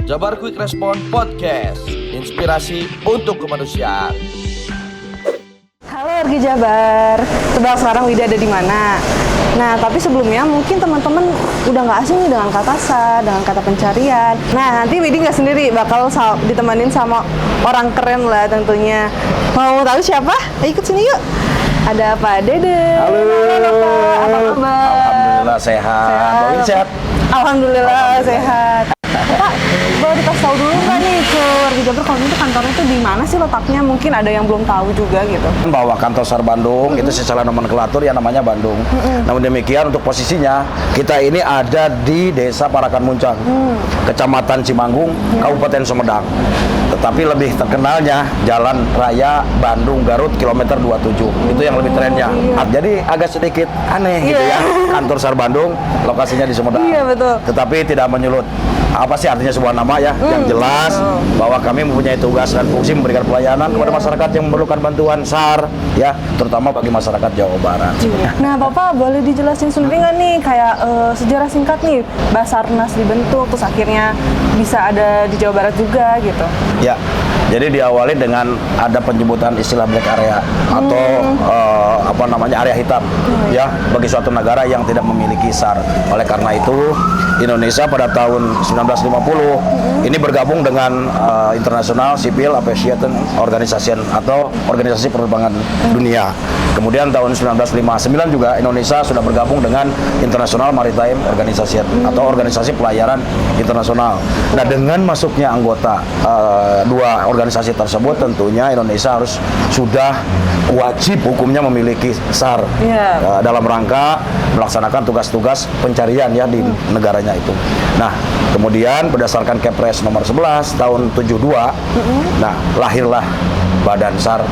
Jabar Quick Response Podcast, inspirasi untuk kemanusiaan. Halo wargi Jabar, tebak sekarang Wida ada di mana? Nah, tapi sebelumnya mungkin teman-teman udah nggak asing nih dengan kata SAR, dengan kata pencarian. Nah, nanti Widi nggak sendiri, bakal ditemenin sama orang keren lah tentunya. Mau tahu siapa? Ayo ikut sini yuk. Ada Pak Dede. Halo. Pak, apa kabar? Alhamdulillah sehat. Bang Widi sehat? Alhamdulillah sehat. Pak, boleh dikasih tahu dulu nggak nih ke warga Jabar kalau itu kantornya itu di mana sih letaknya? Mungkin ada yang belum tahu juga gitu. Bahwa kantor SAR Bandung itu secara nomenklatur ya namanya Bandung. Namun demikian untuk posisinya kita ini ada di Desa Parakan Muncang, Kecamatan Cimanggung, Kabupaten Sumedang. Tetapi lebih terkenalnya Jalan Raya Bandung Garut kilometer 27. Itu yang lebih trennya. Jadi agak sedikit aneh gitu ya. Kantor SAR Bandung lokasinya di Sumedang. Iya, betul. Tetapi tidak menyulut. Apa sih artinya sebuah nama ya? Yang jelas bahwa kami mempunyai tugas dan fungsi memberikan pelayanan kepada masyarakat yang memerlukan bantuan SAR ya, terutama bagi masyarakat Jawa Barat. Nah, Bapak boleh dijelasin sendiri nggak nih kayak sejarah singkat nih Basarnas dibentuk terus akhirnya bisa ada di Jawa Barat juga gitu. Ya, jadi diawali dengan ada penyebutan istilah black area atau area hitam ya bagi suatu negara yang tidak memiliki SAR. Oleh karena itu Indonesia pada tahun 1950 ini bergabung dengan International Civil Aviation Organization atau Organisasi Penerbangan Dunia. Kemudian tahun 1959 juga Indonesia sudah bergabung dengan International Maritime Organization atau Organisasi Pelayaran Internasional. Nah, dengan masuknya anggota dua organisasi tersebut, tentunya Indonesia harus sudah wajib hukumnya memiliki SAR dalam rangka melaksanakan tugas-tugas pencarian ya di negaranya itu. Nah, kemudian berdasarkan Kepres nomor 11 tahun 72, nah lahirlah Badan SAR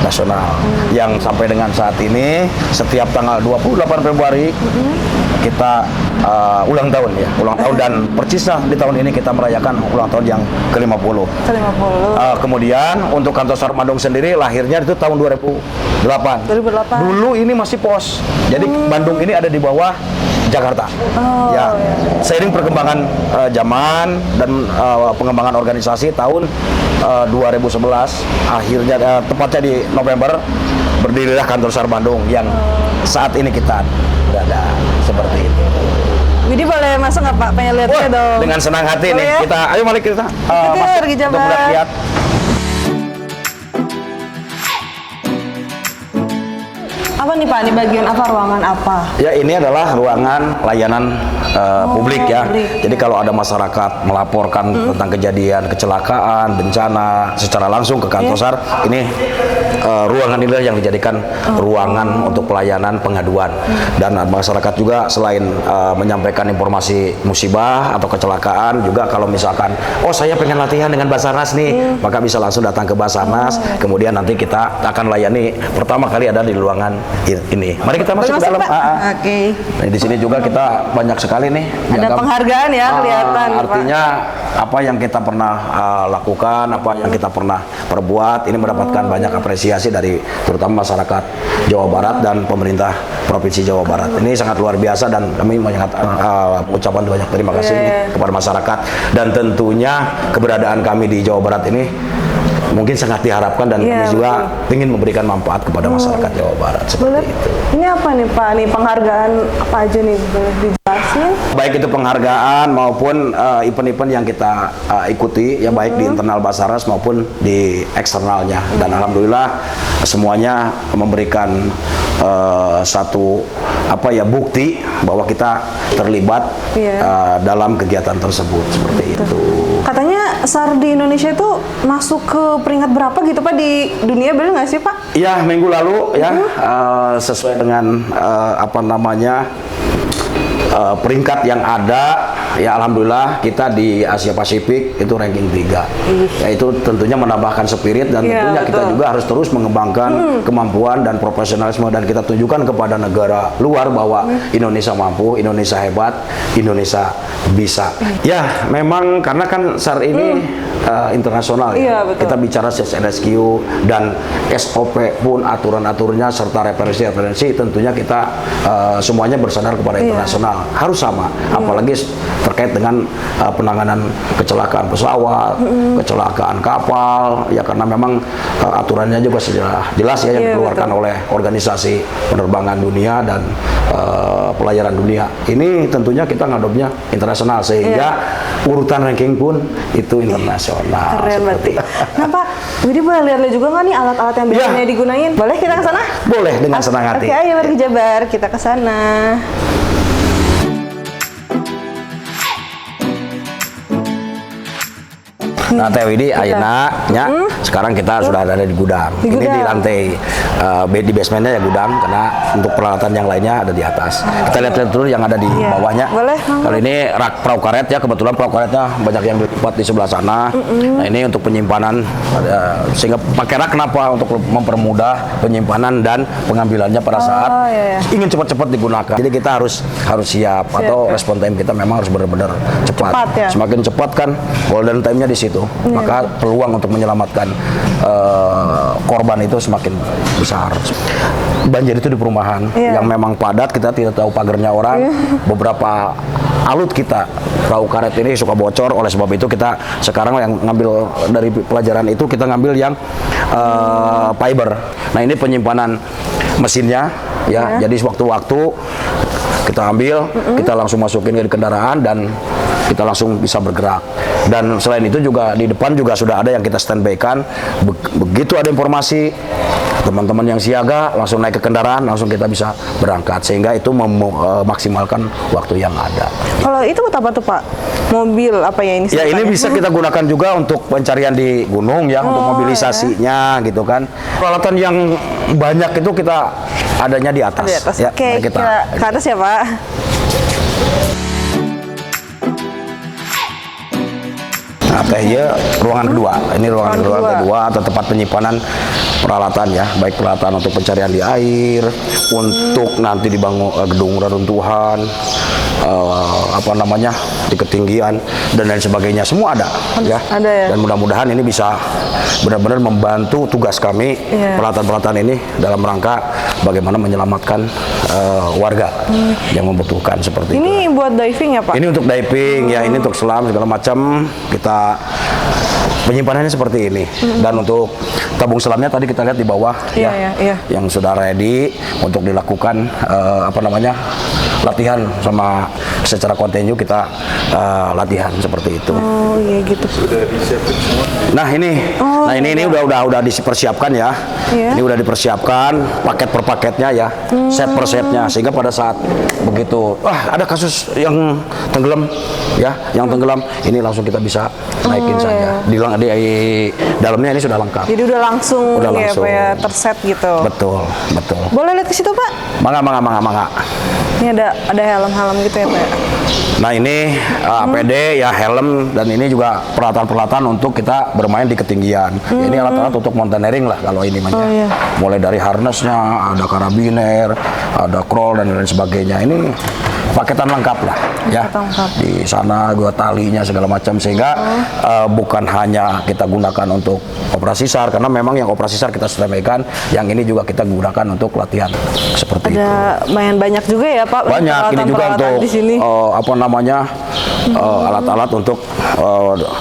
Nasional yang sampai dengan saat ini setiap tanggal 28 Februari kita ulang tahun ya, dan percislah di tahun ini kita merayakan ulang tahun yang ke-50. Kemudian untuk kantor SAR Bandung sendiri lahirnya itu tahun 2008. Dulu ini masih pos. Jadi Bandung ini ada di bawah Jakarta. Seiring perkembangan zaman dan pengembangan organisasi tahun 2011 akhirnya tepatnya di November berdirilah kantor SAR Bandung yang saat ini kita berada seperti itu. Widi boleh masuk nggak Pak? Pengen lihatnya dong. Dengan senang hati nih ya? kita, ayo mari kita masuk untuk melihat. Apa nih Pak? Ini bagian apa? Ruangan apa? Ya, ini adalah ruangan layanan publik ya. Jadi kalau ada masyarakat melaporkan tentang kejadian kecelakaan, bencana secara langsung ke kantor SAR, ini ruangan inilah yang dijadikan ruangan untuk pelayanan pengaduan. Dan masyarakat juga selain menyampaikan informasi musibah atau kecelakaan, juga kalau misalkan saya pengen latihan dengan Basarnas nih, maka bisa langsung datang ke Basarnas. Kemudian nanti kita akan layani pertama kali ada di ruangan ini. Mari kita masuk ke dalam. Oke. Nah, di sini juga kita banyak sekali nih. Ada penghargaan ya kelihatan. Artinya apa yang kita pernah lakukan, apa yang kita pernah perbuat, ini mendapatkan banyak apresiasi dari terutama masyarakat Jawa Barat dan pemerintah Provinsi Jawa Barat. Ini sangat luar biasa dan kami mengucapkan banyak terima kasih kepada masyarakat, dan tentunya keberadaan kami di Jawa Barat ini mungkin sangat diharapkan dan kami juga ingin memberikan manfaat kepada masyarakat Jawa Barat seperti itu. Ini apa nih Pak? Nih penghargaan apa aja nih? Boleh dijelasin? Baik itu penghargaan maupun event-event yang kita ikuti ya, baik di internal Basarnas maupun di eksternalnya, dan alhamdulillah semuanya memberikan satu bukti bahwa kita terlibat dalam kegiatan tersebut seperti itu. Katanya SAR di Indonesia itu masuk ke peringkat berapa gitu Pak di dunia, benar nggak sih Pak? Ya, minggu lalu ya sesuai dengan peringkat yang ada ya, alhamdulillah kita di Asia Pasifik itu ranking 3. Ya, itu tentunya menambahkan spirit dan tentunya kita juga harus terus mengembangkan kemampuan dan profesionalisme, dan kita tunjukkan kepada negara luar bahwa Indonesia mampu, Indonesia hebat, Indonesia bisa. Ya, memang karena kan SAR ini internasional ya. Kita bicara search and rescue dan SOP pun aturan-aturannya serta referensi-referensi tentunya kita semuanya bersandar kepada internasional. harus sama, apalagi terkait dengan penanganan kecelakaan pesawat, kecelakaan kapal, ya karena memang aturannya juga sudah jelas ya yang Iya, dikeluarkan betul. oleh organisasi penerbangan dunia dan pelayaran dunia. Ini tentunya kita ngadopnya internasional sehingga urutan ranking pun itu internasional. Keren berarti. Seperti- Nah Pak, Widi boleh lihat juga nggak nih alat-alat yang biasanya digunain? Boleh kita ke sana? Boleh dengan senang hati. Oke, ayo Wargi Jabar, kita ke sana. Nah, Teh Widi, ayeuna nya sekarang kita sudah ada di gudang. Di Ini di gudang. lantai di basementnya ya gudang, karena untuk peralatan yang lainnya ada di atas. Kita lihat dulu yang ada di Iya. bawahnya. Boleh, monggo. Kalau ini rak perahu karet ya, kebetulan perahu karetnya banyak yang dilipat di sebelah sana. Nah, ini untuk penyimpanan, sehingga pakai rak kenapa? Untuk mempermudah penyimpanan dan pengambilannya pada saat iya, iya. ingin cepat-cepat digunakan. Jadi kita harus siap atau ya. respon time kita memang harus benar-benar cepat. Cepat, ya. Semakin cepat kan golden time-nya di situ, maka peluang untuk menyelamatkan korban itu semakin besar. Banjir itu di perumahan Iya. yang memang padat, kita tidak tahu pagernya orang. Beberapa alut kita perahu karet ini suka bocor, oleh sebab itu kita sekarang yang ngambil dari pelajaran itu kita ngambil yang fiber. Nah, ini penyimpanan mesinnya ya. Jadi sewaktu-waktu kita ambil, kita langsung masukin ke kendaraan dan kita langsung bisa bergerak. Dan selain itu juga di depan juga sudah ada yang kita standby-kan. Begitu ada informasi, teman-teman yang siaga langsung naik ke kendaraan, langsung kita bisa berangkat, sehingga itu memaksimalkan waktu yang ada. Kalau itu apa tuh Pak? Mobil apa ya ini? Ya, ini sebutannya? bisa kita gunakan juga untuk pencarian di gunung ya, untuk mobilisasinya gitu kan. Peralatan yang banyak itu kita adanya di atas. Di atas. Ya, Oke, mari kita ke atas ya Pak. Nah, Teh, ya, ruangan kedua. Ini ruangan kedua atau tempat penyimpanan peralatan ya, baik peralatan untuk pencarian di air, untuk nanti dibangun gedung reruntuhan, apa namanya, di ketinggian dan lain sebagainya, semua ada ya. Ada ya. Dan mudah-mudahan ini bisa benar-benar membantu tugas kami, Iya. peralatan-peralatan ini dalam rangka bagaimana menyelamatkan warga yang membutuhkan seperti itu. Ini buat diving ya Pak? Ini untuk diving ya, ini untuk selam segala macam. Kita penyimpanannya seperti ini. Dan untuk tabung selamnya tadi kita lihat di bawah Iya, iya. yang sudah ready untuk dilakukan apa namanya, latihan sama secara kontinu kita latihan seperti itu. Oh iya gitu. Nah, ini ini udah dipersiapkan ya. Iya. Ini udah dipersiapkan paket per paketnya ya, set per setnya, sehingga pada saat begitu ada kasus yang tenggelam ya, ini langsung kita bisa naikin saja. Di dalamnya ini sudah lengkap. Jadi udah langsung, Udah ya langsung. Pak ya, terset gitu. Betul. Boleh lihat ke situ Pak? Mangga. Ini ada helm-helm gitu ya Pak ya? Nah, ini APD ya, helm, dan ini juga peralatan-peralatan untuk kita bermain di ketinggian. Ya, ini alat-alat untuk mountaineering lah kalau ini namanya. iya. Mulai dari harnessnya, ada karabiner, ada crawl dan lain sebagainya. Ini paketan lengkap lah ya. Paketan lengkap. Di sana gua talinya segala macam, sehingga bukan hanya kita gunakan untuk operasi SAR, karena memang yang operasi SAR kita sampaikan, yang ini juga kita gunakan untuk latihan seperti itu. Ada lumayan banyak juga ya Pak? Banyak ini juga peralatan-peralatan untuk di sini. apa namanya, alat-alat untuk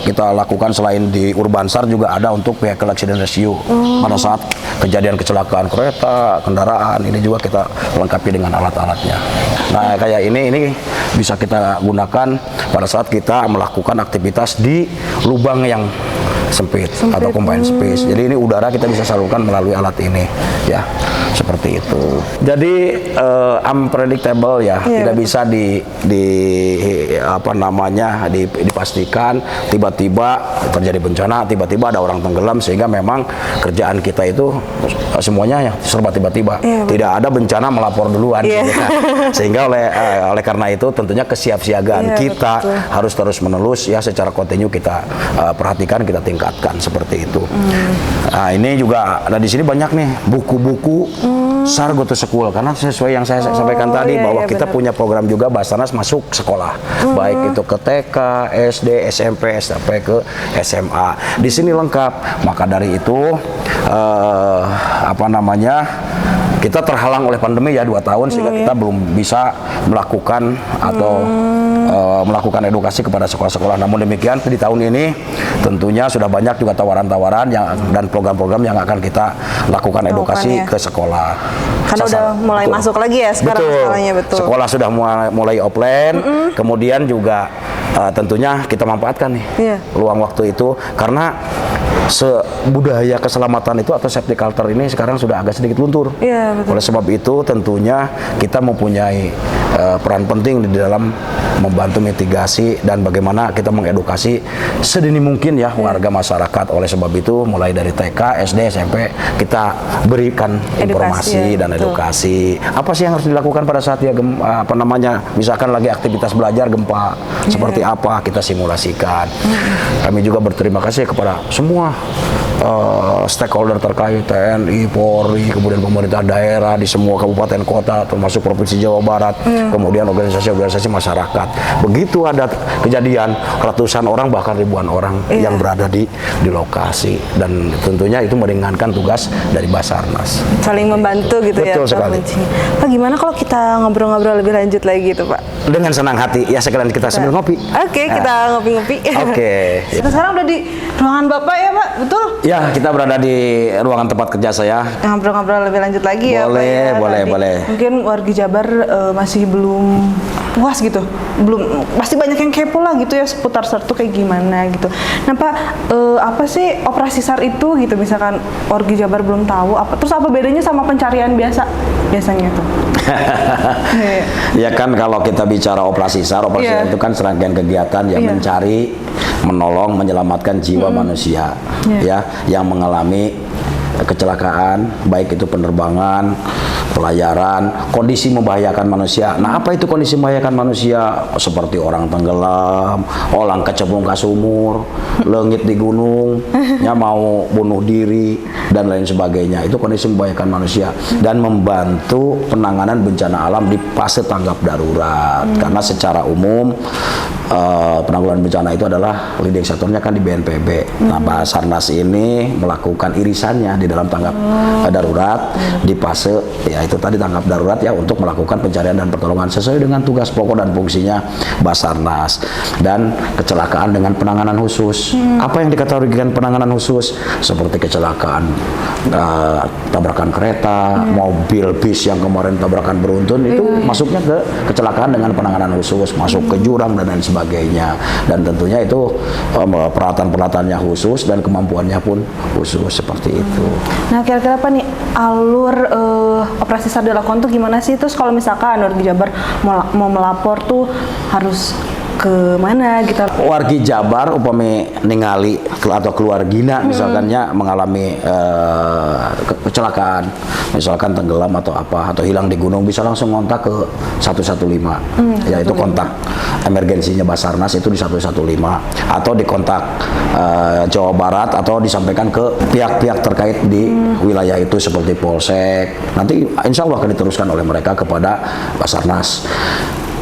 kita lakukan. Selain di urban SAR juga ada untuk vehicle accident rescue. Pada saat kejadian kecelakaan kereta, kendaraan, ini juga kita lengkapi dengan alat-alatnya. Nah, kayak ini bisa kita gunakan pada saat kita melakukan aktivitas di lubang yang sempit. Atau combined space. Jadi ini udara kita bisa salurkan melalui alat ini ya, seperti itu. Jadi unpredictable ya, Iya, tidak bisa apa namanya, dipastikan. Tiba-tiba terjadi bencana, tiba-tiba ada orang tenggelam, sehingga memang kerjaan kita itu semuanya ya serba tiba-tiba. Iya, Tidak ada bencana melapor duluan. Iya. Gitu kan. Sehingga oleh karena itu tentunya kesiapsiagaan Iya, kita betul. harus terus menerus ya, secara kontinu kita perhatikan, kita tingkatkan seperti itu. Nah, ini juga ada di sini banyak nih buku-buku SAR Go to School, karena sesuai yang saya sampaikan tadi, iya, bahwa iya, kita benar. punya program juga Basarnas masuk sekolah, baik itu ke TK, SD, SMP, sampai ke SMA. Di sini lengkap. Maka dari itu apa namanya, Kita terhalang oleh pandemi ya 2 tahun sehingga kita belum bisa melakukan atau melakukan edukasi kepada sekolah-sekolah. Namun demikian di tahun ini tentunya sudah banyak juga tawaran-tawaran dan program-program yang akan kita lakukan edukasi ya. ke sekolah. Karena udah mulai masuk lagi ya sekarang sekolahnya, betul. Sekolah sudah mulai offline, kemudian juga tentunya kita manfaatkan nih luang waktu itu karena budaya keselamatan itu atau safety culture ini sekarang sudah agak sedikit luntur. Iya, betul. Oleh sebab itu tentunya kita mempunyai peran penting di dalam membantu mitigasi dan bagaimana kita mengedukasi sedini mungkin ya warga masyarakat. Oleh sebab itu mulai dari TK, SD, SMP kita berikan informasi dan edukasi. Apa sih yang harus dilakukan pada saat ya misalkan lagi aktivitas belajar gempa seperti apa kita simulasikan. Kami juga berterima kasih kepada semua stakeholder terkait TNI, Polri, kemudian pemerintah daerah di semua kabupaten kota termasuk Provinsi Jawa Barat, kemudian organisasi-organisasi masyarakat. Begitu ada kejadian ratusan orang bahkan ribuan orang yang berada di lokasi dan tentunya itu meringankan tugas dari Basarnas. Saling membantu gitu. Betul ya. sekali. Pak, gimana kalau kita ngobrol-ngobrol lebih lanjut lagi gitu Pak? Dengan senang hati ya sekalian kita sambil ngopi. Oke, kita ngopi-ngopi. Oke. Kita sekarang udah di ruangan Bapak ya Pak, betul? Ya, kita berada di ruangan tempat kerja saya. Ngobrol-ngobrol lebih lanjut lagi ya Pak ya. Boleh. Mungkin warga Jabar masih belum puas gitu. Pasti banyak yang kepo lah gitu ya seputar SAR tuh kayak gimana gitu. Nah Pak, apa sih operasi SAR itu gitu, misalkan warga Jabar belum tahu, terus apa bedanya sama pencarian biasanya tuh? Ya kan kalau kita bicara operasi SAR itu kan serangkaian kegiatan yang mencari, menolong, menyelamatkan jiwa manusia ya yang mengalami kecelakaan, baik itu penerbangan, pelayaran, kondisi membahayakan manusia. Nah, apa itu kondisi membahayakan manusia? Seperti orang tenggelam, orang kecemplung ke sumur, lengit di gunung, mau bunuh diri dan lain sebagainya. Itu kondisi membahayakan manusia dan membantu penanganan bencana alam di fase tanggap darurat. Karena secara umum penanggulangan bencana itu adalah leading sektornya kan di BNPB. Nah, Basarnas ini melakukan irisannya di dalam tanggap darurat di fase ya itu tadi tanggap darurat ya untuk melakukan pencarian dan pertolongan sesuai dengan tugas pokok dan fungsinya Basarnas dan kecelakaan dengan penanganan khusus. Apa yang dikategorikan penanganan khusus? Seperti kecelakaan tabrakan kereta, mobil bis yang kemarin tabrakan beruntun itu masuknya ke kecelakaan dengan penanganan khusus, masuk ke jurang dan lain sebagainya. Dan tentunya itu peralatan-peralatannya khusus dan kemampuannya pun khusus seperti itu. Nah, kira-kira apa nih alur operasi SAR dilakukan tuh gimana sih? Terus kalau misalkan warga Jabar mau melapor tuh harus ke mana gitu? Wargi Jabar upami ningali atau keluargina misalkannya mengalami kecelakaan, misalkan tenggelam atau apa atau hilang di gunung, bisa langsung kontak ke 115 yaitu kontak emergensinya Basarnas itu di 115 atau di kontak Jawa Barat atau disampaikan ke pihak-pihak terkait di wilayah itu seperti Polsek. Nanti insya Allah akan diteruskan oleh mereka kepada Basarnas.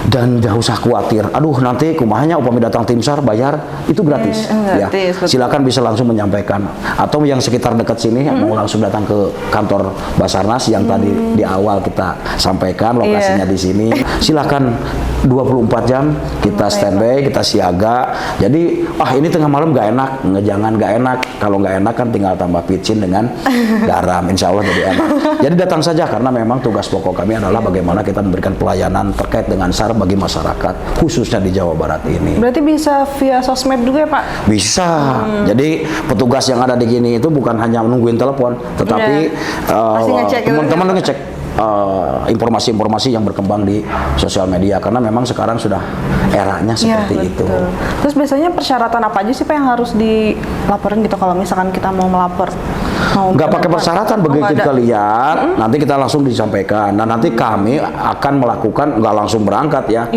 Dan gak usah khawatir, aduh nanti kumahanya upami datang tim SAR bayar, itu gratis. Ya, silakan bisa langsung menyampaikan. Atau yang sekitar dekat sini yang mau langsung datang ke kantor Basarnas yang tadi di awal kita sampaikan lokasinya di sini. Silakan 24 jam kita standby, kita siaga. Jadi ini tengah malam gak enak, jangan gak enak. Kalau gak enak kan tinggal tambah picin dengan garam, insya Allah jadi enak. Jadi datang saja karena memang tugas pokok kami adalah bagaimana kita memberikan pelayanan terkait dengan SAR bagi masyarakat khususnya di Jawa Barat ini. Berarti bisa via sosmed juga ya Pak? Bisa. Jadi petugas yang ada di sini itu bukan hanya menungguin telepon, tetapi teman-teman ngecek informasi-informasi yang berkembang di sosial media karena memang sekarang sudah eranya seperti itu. Terus biasanya persyaratan apa aja sih Pak yang harus dilaporin gitu kalau misalkan kita mau melapor? Nggak pakai persyaratan, begitu kita lihat nanti kita langsung disampaikan. Nah nanti kami akan melakukan nggak langsung berangkat ya.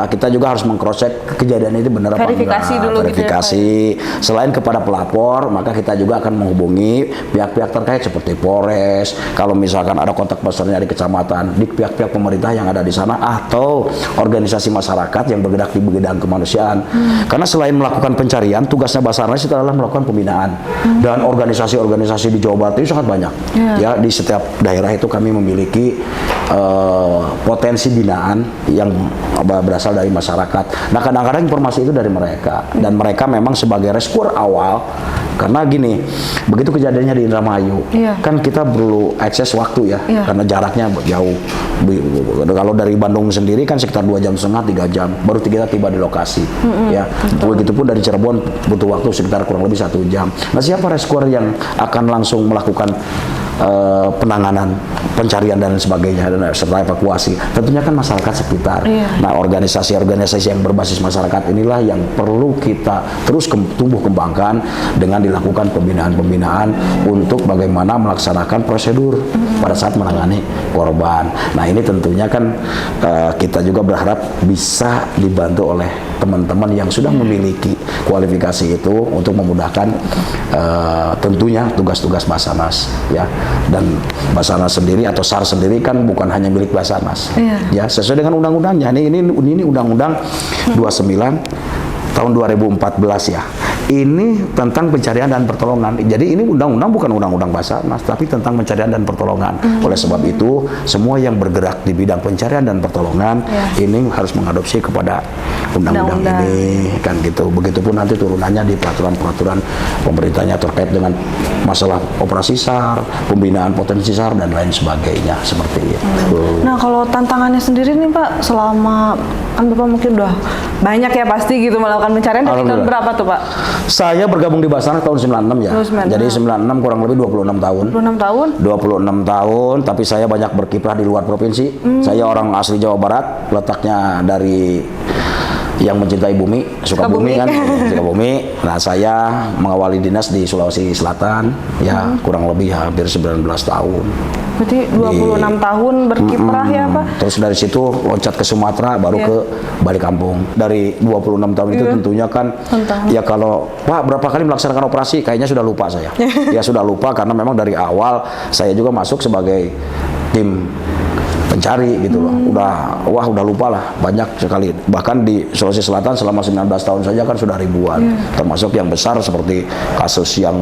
Kita juga harus meng-cross check kejadian itu benar apa enggak. Verifikasi dulu. Verifikasi. Gitu ya, selain kepada pelapor, maka kita juga akan menghubungi pihak-pihak terkait seperti Polres. Kalau misalkan ada kontak personnya di kecamatan, di pihak-pihak pemerintah yang ada di sana atau organisasi masyarakat yang bergerak di bidang kemanusiaan. Karena selain melakukan pencarian, tugasnya Basarnas itu adalah melakukan pembinaan dan organisasi-organisasi di di Jawa Barat itu sangat banyak. Ya, di setiap daerah itu kami memiliki potensi binaan yang berasal dari masyarakat. Nah, kadang-kadang informasi itu dari mereka, dan mereka memang sebagai respon awal. Karena gini, begitu kejadiannya di Indramayu, kan kita perlu akses waktu ya, karena jaraknya jauh. Kalau dari Bandung sendiri kan sekitar 2,5 jam, 3 jam, baru kita tiba di lokasi. Ya, begitupun dari Cirebon butuh waktu sekitar kurang lebih 1 jam. Nah, siapa rescuer yang akan langsung melakukan penanganan, pencarian dan sebagainya, dan serta evakuasi? Tentunya kan masyarakat sekitar. Nah, organisasi-organisasi yang berbasis masyarakat inilah yang perlu kita terus tumbuh kembangkan dengan dilakukan pembinaan-pembinaan untuk bagaimana melaksanakan prosedur pada saat menangani korban. Nah, ini tentunya kan kita juga berharap bisa dibantu oleh teman-teman yang sudah memiliki kualifikasi itu untuk memudahkan tentunya tugas-tugas Basarnas, ya. Dan Basarnas sendiri atau SAR sendiri kan bukan hanya milik Basarnas, ya, sesuai dengan undang-undangnya. Ini Undang-Undang 29 tahun 2014 ya. Ini tentang pencarian dan pertolongan. Jadi ini undang-undang bukan undang-undang Basarnas, tapi tentang pencarian dan pertolongan. Oleh sebab itu, semua yang bergerak di bidang pencarian dan pertolongan ini harus mengadopsi kepada undang-undang ini, kan gitu. Begitupun nanti turunannya di peraturan-peraturan pemerintahnya terkait dengan masalah operasi SAR, pembinaan potensi SAR dan lain sebagainya, seperti itu. Nah, kalau tantangannya sendiri nih Pak, selama kan Bapak mungkin udah banyak ya pasti gitu melakukan pencarian, dari tahun berapa tuh Pak? Saya bergabung di Basarnas tahun 96 ya. 96. Jadi 96 kurang lebih 26 tahun. 26 tahun? 26 tahun, tapi saya banyak berkiprah di luar provinsi. Saya orang asli Jawa Barat, letaknya dari yang mencintai bumi, Sukabumi kan, Sukabumi. Nah, saya mengawali dinas di Sulawesi Selatan, ya kurang lebih hampir 19 tahun. Berarti 26 tahun berkiprah ya Pak? Terus dari situ loncat ke Sumatera, baru ke balik kampung. Dari 26 tahun itu tentunya kan, ya kalau Pak berapa kali melaksanakan operasi, kayaknya sudah lupa saya. Ya sudah lupa, karena memang dari awal saya juga masuk sebagai tim pencari gitu loh. Udah lupa lah, banyak sekali. Bahkan di Sulawesi Selatan selama 19 tahun saja kan sudah ribuan. Termasuk yang besar seperti kasus yang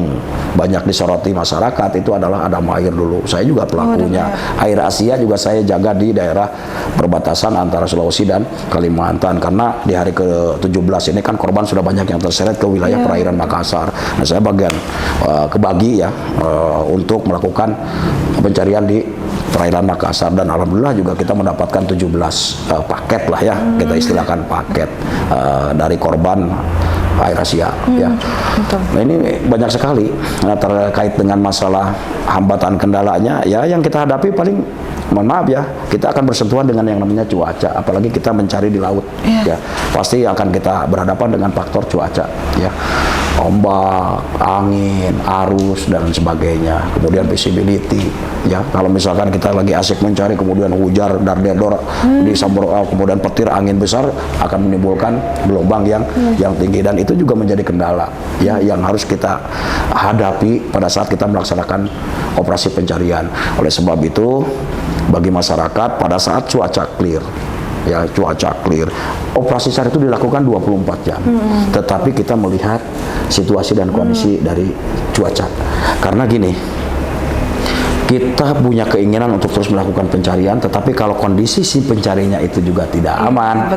banyak disoroti masyarakat itu adalah Adam Air dulu. Saya juga pelakunya. Air Asia juga saya jaga di daerah perbatasan antara Sulawesi dan Kalimantan, karena di hari ke-17 ini kan korban sudah banyak yang terseret ke wilayah perairan Makassar. Nah, saya bagian kebagi ya untuk melakukan pencarian di perairan Makassar, dan alhamdulillah juga kita mendapatkan 17 paket lah ya, kita istilahkan paket dari korban Air Asia ya. Nah, ini banyak sekali. Nah, terkait dengan masalah hambatan kendalanya ya, yang kita hadapi paling, mohon maaf ya, kita akan bersentuhan dengan yang namanya cuaca, apalagi kita mencari di laut ya, pasti akan kita berhadapan dengan faktor cuaca ya, ombak, angin, arus dan sebagainya. Kemudian visibility ya, kalau misalkan kita lagi asik mencari kemudian hujan dar-der di Sambar, kemudian petir angin besar, akan menimbulkan gelombang yang tinggi, dan itu juga menjadi kendala ya yang harus kita hadapi pada saat kita melaksanakan operasi pencarian. Oleh sebab itu, bagi masyarakat pada saat cuaca clear ya, cuaca clear, operasi SAR itu dilakukan 24 jam. Tetapi kita melihat situasi dan kondisi dari cuaca. Karena gini, kita punya keinginan untuk terus melakukan pencarian, tetapi kalau kondisi si pencarinya itu juga tidak aman,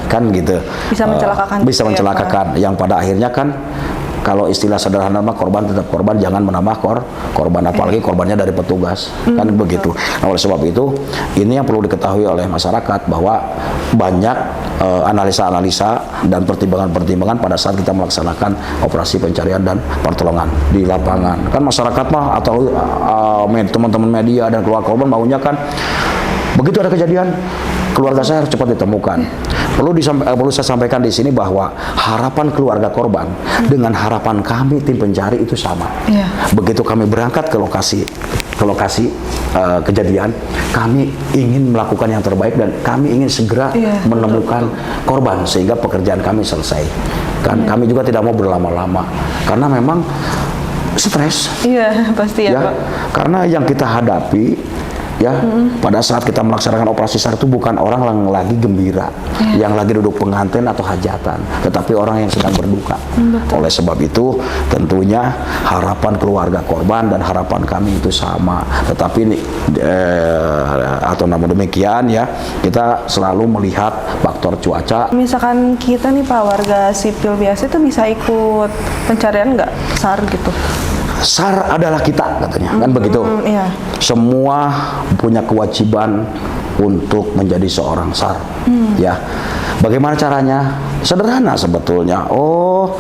kan gitu, bisa mencelakakan. Bisa mencelakakan, yang pada akhirnya kan, kalau istilah sederhana mah, korban tetap korban, jangan menambah korban, apalagi korbannya dari petugas, kan begitu. Nah, oleh sebab itu, ini yang perlu diketahui oleh masyarakat, bahwa banyak analisa-analisa dan pertimbangan-pertimbangan pada saat kita melaksanakan operasi pencarian dan pertolongan di lapangan. Kan masyarakat mah atau teman-teman media dan keluarga korban maunya kan, begitu ada kejadian, keluarga saya harus cepat ditemukan. Perlu saya sampaikan di sini bahwa harapan keluarga korban dengan harapan kami tim pencari itu sama. Begitu kami berangkat ke lokasi kejadian, kami ingin melakukan yang terbaik dan kami ingin segera menemukan korban sehingga pekerjaan kami selesai. Kan kami juga tidak mau berlama-lama, karena memang stres. Pasti ya Pak. Karena yang kita hadapi ya. Pada saat kita melaksanakan operasi SAR itu bukan orang yang lagi gembira, yang lagi duduk pengantin atau hajatan, tetapi orang yang sedang berduka. Oleh sebab itu tentunya harapan keluarga korban dan harapan kami itu sama, tetapi atau namun demikian ya, kita selalu melihat faktor cuaca. Misalkan kita nih Pak, warga sipil biasa itu bisa ikut pencarian nggak SAR gitu? SAR adalah kita katanya, kan begitu. Iya. Semua punya kewajiban untuk menjadi seorang SAR. Ya, bagaimana caranya? Sederhana sebetulnya. Oh,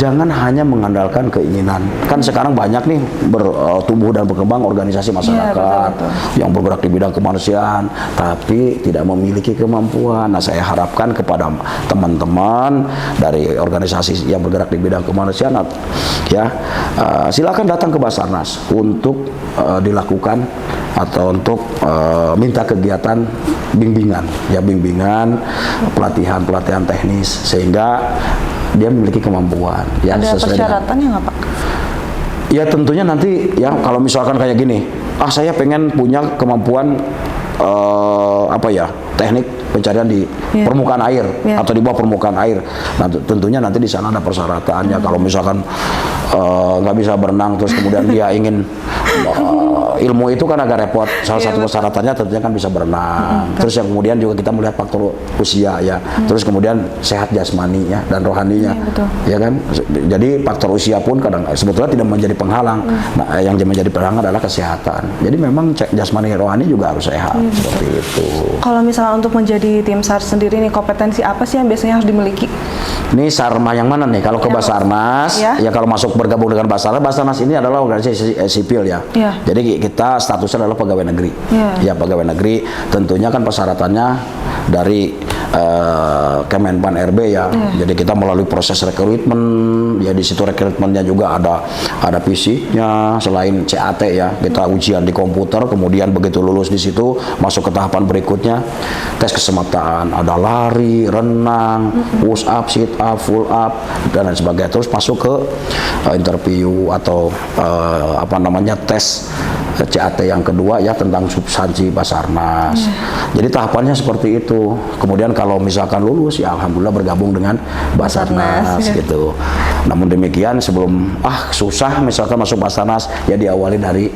jangan hanya mengandalkan keinginan. Kan sekarang banyak nih bertumbuh dan berkembang organisasi masyarakat yang bergerak di bidang kemanusiaan, tapi tidak memiliki kemampuan. Nah, saya harapkan kepada teman-teman dari organisasi yang bergerak di bidang kemanusiaan, ya, silakan datang ke Basarnas untuk dilakukan atau untuk minta kegiatan bimbingan, ya, bimbingan, pelatihan teknis, sehingga dia memiliki kemampuan. Ya, ada persyaratannya nggak Pak? Ya tentunya nanti ya, kalau misalkan kayak gini, saya pengen punya kemampuan teknik pencarian di permukaan air atau di bawah permukaan air. Nah, tentunya nanti di sana ada persyaratannya. Kalau misalkan nggak bisa berenang terus kemudian dia ingin ilmu itu kan agak repot. Salah satu persyaratannya tentunya kan bisa berenang. Terus yang kemudian juga kita melihat faktor usia ya. Terus kemudian sehat jasmaninya dan rohaninya. Ya kan? Jadi faktor usia pun kadang sebetulnya tidak menjadi penghalang. Nah, yang menjadi penghalang adalah kesehatan. Jadi memang jasmani rohani juga harus sehat. Seperti itu. Kalau misalnya untuk menjadi tim SAR sendiri nih, kompetensi apa sih yang biasanya harus dimiliki? Ini SARMA yang mana nih? Kalau ke Basarnas, ya kalau masuk bergabung dengan Basarnas ini adalah organisasi sipil ya. Jadi kita statusnya adalah pegawai negeri. Ya, pegawai negeri. Tentunya kan persyaratannya dari Kemenpan RB ya. Jadi kita melalui proses rekrutmen. Ya, di situ rekrutmennya juga ada fisiknya, selain CAT ya. Kita ujian di komputer, kemudian begitu lulus di situ masuk ke tahapan berikutnya, tes kesemaptaan, ada lari, renang, push up, sit up, full up dan lain sebagainya. Terus masuk ke interview atau tes CAT yang kedua ya, tentang substansi Basarnas. Jadi tahapannya seperti itu. Kemudian kalau misalkan lulus ya alhamdulillah bergabung dengan Basarnas gitu. Namun demikian sebelum susah misalkan masuk Basarnas, ya diawali dari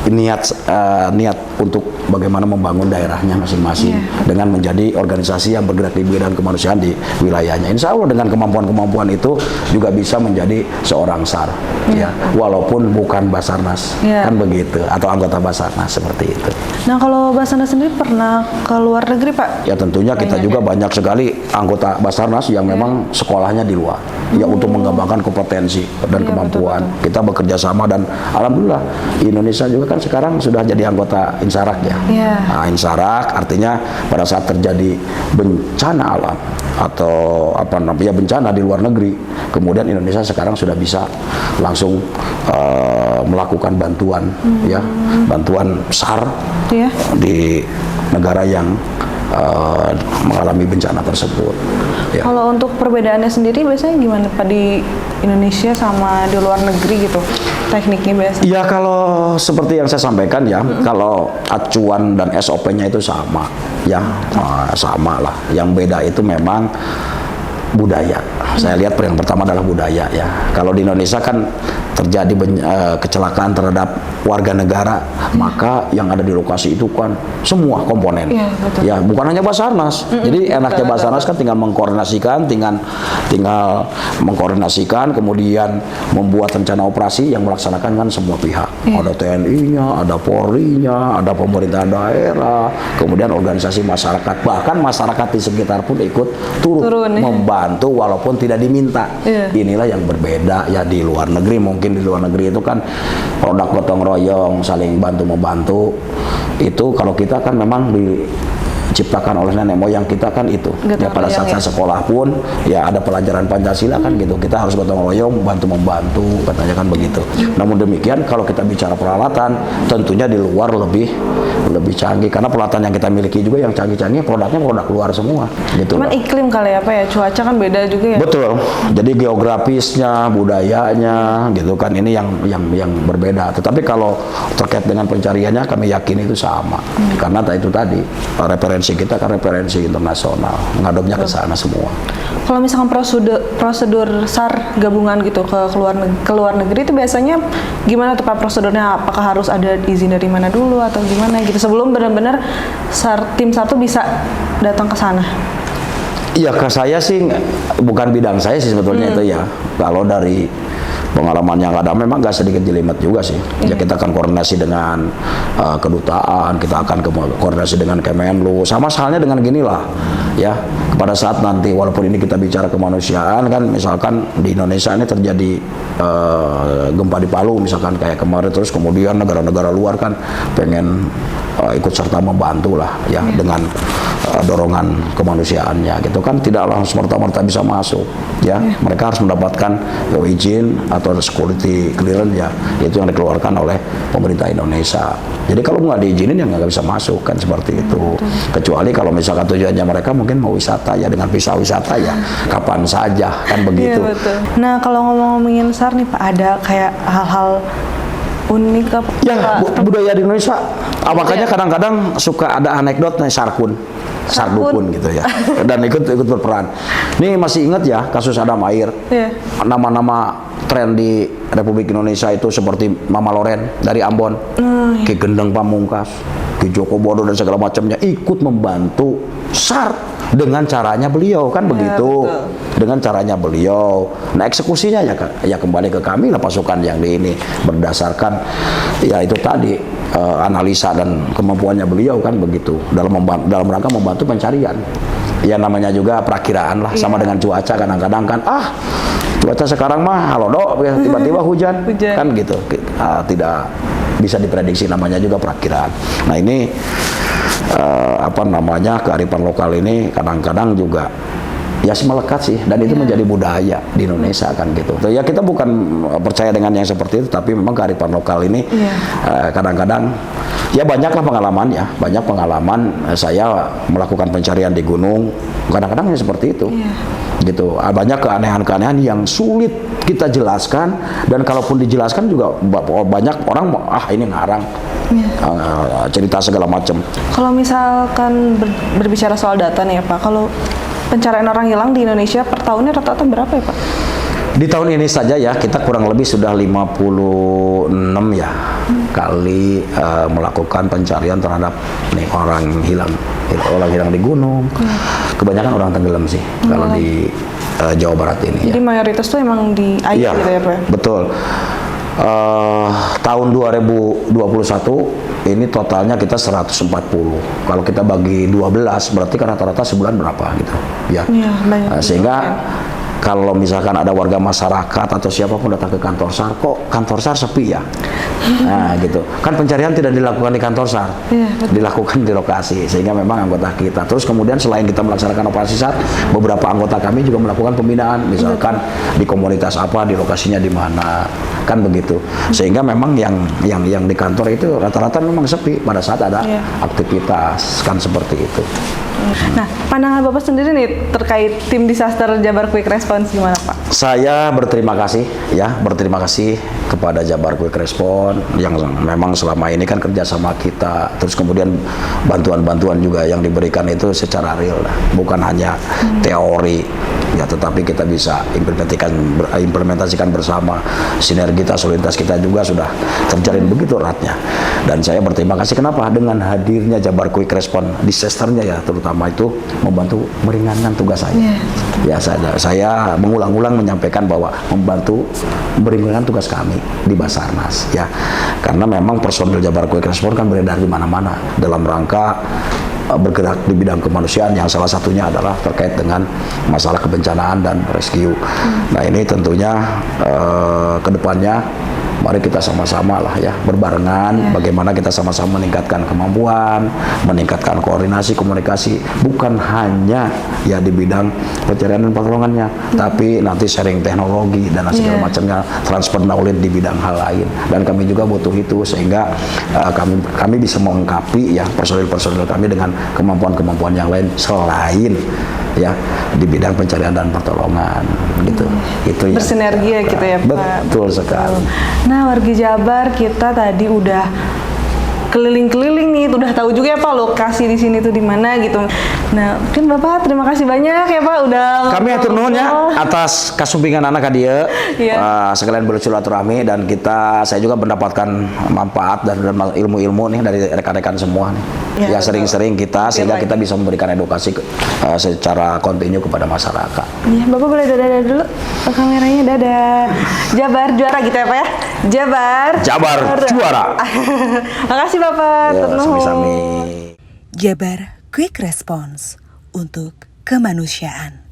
niat untuk bagaimana membangun daerahnya masing-masing dengan menjadi organisasi yang bergerak di bidang kemanusiaan di wilayahnya. Insya Allah dengan kemampuan-kemampuan itu juga bisa menjadi seorang SAR, ya, walaupun bukan Basarnas, kan begitu, atau anggota Basarnas seperti itu. Nah, kalau Basarnas sendiri pernah ke luar negeri Pak? Ya tentunya kita juga banyak sekali anggota Basarnas yang memang sekolahnya di luar, ya, untuk mengembangkan kompetensi dan kemampuan. Kita bekerja sama dan alhamdulillah Indonesia juga kan sekarang sudah jadi anggota Insarak ya. Nah, Insarak artinya pada saat terjadi bencana alam atau bencana di luar negeri, kemudian Indonesia sekarang sudah bisa langsung melakukan bantuan bantuan SAR di negara yang mengalami bencana tersebut. Ya. Kalau untuk perbedaannya sendiri biasanya gimana Pak di Indonesia sama di luar negeri gitu? Tekniknya biasanya? Ya kalau seperti yang saya sampaikan ya, kalau acuan dan SOP-nya itu sama, ya sama lah. Yang beda itu memang budaya. Saya lihat yang pertama adalah budaya ya. Kalau di Indonesia kan terjadi kecelakaan terhadap warga negara, maka yang ada di lokasi itu kan semua komponen. Ya, bukan hanya Basarnas. Jadi enaknya Basarnas kan tinggal mengkoordinasikan, kemudian membuat rencana operasi yang melaksanakan kan semua pihak. Ada TNI-nya, ada Polri-nya, ada pemerintah daerah, kemudian organisasi masyarakat, bahkan masyarakat di sekitar pun ikut turun membantu walaupun tidak diminta. Inilah yang berbeda ya di luar negeri. Mungkin di luar negeri itu kan produk gotong royong, saling bantu membantu. Itu kalau kita kan memang diciptakan oleh nenek moyang kita kan itu. Ya pada saat saya sekolah pun ya ada pelajaran Pancasila kan gitu. Kita harus gotong royong, bantu-membantu katanya kan begitu. Namun demikian kalau kita bicara peralatan tentunya di luar lebih canggih karena peralatan yang kita miliki juga yang canggih-canggih produknya produk luar semua gitu. Cuman iklim kali ya Pak ya, cuaca kan beda juga ya. Betul. Jadi geografisnya, budayanya gitu kan ini yang berbeda. Tetapi kalau terkait dengan pencariannya kami yakin itu sama. Karena itu tadi referensi kita kan referensi internasional, ngadopnya ke sana semua. Kalau misalkan prosedur SAR gabungan gitu ke luar negeri itu biasanya gimana tuh Pak prosedurnya? Apakah harus ada izin dari mana dulu atau gimana gitu sebelum benar-benar tim SAR tuh bisa datang ke sana? Iya, ke saya sih bukan bidang saya sih sebetulnya itu ya. Kalau dari pengalaman yang ada memang gak sedikit jelimet juga sih. Ya kita akan koordinasi dengan kedutaan, kita akan koordinasi dengan Kemenlu. Sama halnya dengan gini lah, ya. Pada saat nanti walaupun ini kita bicara kemanusiaan kan, misalkan di Indonesia ini terjadi gempa di Palu misalkan kayak kemarin, terus kemudian negara-negara luar kan pengen ikut serta membantu lah ya dengan dorongan kemanusiaannya gitu kan, tidak langsung serta-merta bisa masuk ya. Mereka harus mendapatkan izin atau security clearance ya, itu yang dikeluarkan oleh pemerintah Indonesia. Jadi kalau nggak diizinin ya nggak bisa masuk kan seperti itu. Kecuali kalau misalkan tujuannya mereka mungkin mau wisata ya dengan visa wisata ya kapan saja kan begitu. Iya, betul. Nah kalau ngomongin SAR nih Pak, ada kayak hal-hal unik apa? Ya budaya di Indonesia. Makanya kadang-kadang suka ada anekdot nih Sardukun gitu ya, dan ikut berperan. Nih masih ingat ya kasus Adam Air. Nama-nama tren di Republik Indonesia itu seperti Mama Loren dari Ambon, Ki Gendeng Pamungkas, Ki Joko Bodo dan segala macamnya ikut membantu SAR dengan caranya beliau kan begitu. Betul. Dengan caranya beliau. Nah eksekusinya ya kembali ke kami lah pasukan yang di ini berdasarkan ya itu tadi analisa dan kemampuannya beliau kan begitu dalam rangka membantu pencarian. Ya namanya juga perakiraan lah sama dengan cuaca kadang-kadang kan cuaca sekarang mah halo dok tiba-tiba hujan kan gitu. Tidak bisa diprediksi namanya juga perakiraan. Nah ini kearifan lokal ini kadang-kadang juga ya melekat sih dan itu menjadi budaya di Indonesia kan gitu. Ya kita bukan percaya dengan yang seperti itu tapi memang kearifan lokal ini kadang-kadang ya banyak pengalaman saya melakukan pencarian di gunung kadang-kadang ya seperti itu. Gitu. Banyak keanehan-keanehan yang sulit kita jelaskan dan kalaupun dijelaskan juga banyak orang ini ngarang. Cerita segala macam. Kalau misalkan berbicara soal data nih ya Pak, kalau pencarian orang hilang di Indonesia per tahunnya rata-rata berapa ya Pak? Di tahun ini saja ya kita kurang lebih sudah 56 ya kali melakukan pencarian terhadap orang hilang di gunung. Kebanyakan orang tenggelam sih kalau di Jawa Barat ini. Jadi mayoritas tuh emang di air gitu ya Pak? Betul. Tahun 2021 ini totalnya kita 140. Kalau kita bagi 12 berarti kan rata-rata sebulan berapa gitu ya. Sehingga kalau misalkan ada warga masyarakat atau siapapun datang ke kantor SAR, kok kantor SAR sepi ya? Nah gitu. Kan pencarian tidak dilakukan di kantor SAR, dilakukan di lokasi. Sehingga memang anggota kita. Terus kemudian selain kita melaksanakan operasi SAR, beberapa anggota kami juga melakukan pembinaan. Misalkan di komunitas apa, di lokasinya di mana, kan begitu. Sehingga memang yang di kantor itu rata-rata memang sepi pada saat ada aktivitas kan seperti itu. Nah, pandangan Bapak sendiri nih terkait tim disaster Jabar Quick Response gimana Pak? Saya berterima kasih kepada Jabar Quick Response yang memang selama ini kan kerjasama kita, terus kemudian bantuan-bantuan juga yang diberikan itu secara real, bukan hanya teori ya, tetapi kita bisa implementasikan bersama. Sinergitas, soliditas kita juga sudah terjalin begitu eratnya. Dan saya berterima kasih kenapa? Dengan hadirnya Jabar Quick Response disasternya ya, terutama itu membantu meringankan tugas saya. Ya saya mengulang-ulang menyampaikan bahwa membantu meringankan tugas kami di Basarnas ya. Karena memang personil Jabar Quick Response kan beredar di mana-mana dalam rangka bergerak di bidang kemanusiaan yang salah satunya adalah terkait dengan masalah kebencanaan dan rescue. Nah ini tentunya kedepannya mari kita sama-sama lah ya berbarengan bagaimana kita sama-sama meningkatkan kemampuan, meningkatkan koordinasi, komunikasi, bukan hanya ya di bidang pencarian dan pertolongannya, tapi nanti sharing teknologi dan segala macamnya, transfer knowledge di bidang hal lain. Dan kami juga butuh itu sehingga kami bisa melengkapi ya personil-personil kami dengan kemampuan-kemampuan yang lain selain ya di bidang pencarian dan pertolongan gitu. Itu ya. Bersinergi ya gitu ya, Pak. Betul sekali. Nah, wargi Jabar kita tadi udah keliling-keliling nih, udah tahu juga ya Pak lokasi di sini tuh di mana gitu. Nah, mungkin Bapak terima kasih banyak ya Pak udah Kami atur nuhun ya atas kasumpingan anak dia sekalian bersilaturahmi dan saya juga mendapatkan manfaat dan ilmu-ilmu nih dari rekan-rekan semua nih. Ya sering-sering kita sehingga kita bisa memberikan edukasi secara kontinu kepada masyarakat. Iya, Bapak boleh dadah dulu ke kameranya, dadah. Jabar juara gitu ya Pak ya. Jabar Juara. Makasih Bapak. Ya, sami-sami. Jabar Quick Response untuk kemanusiaan.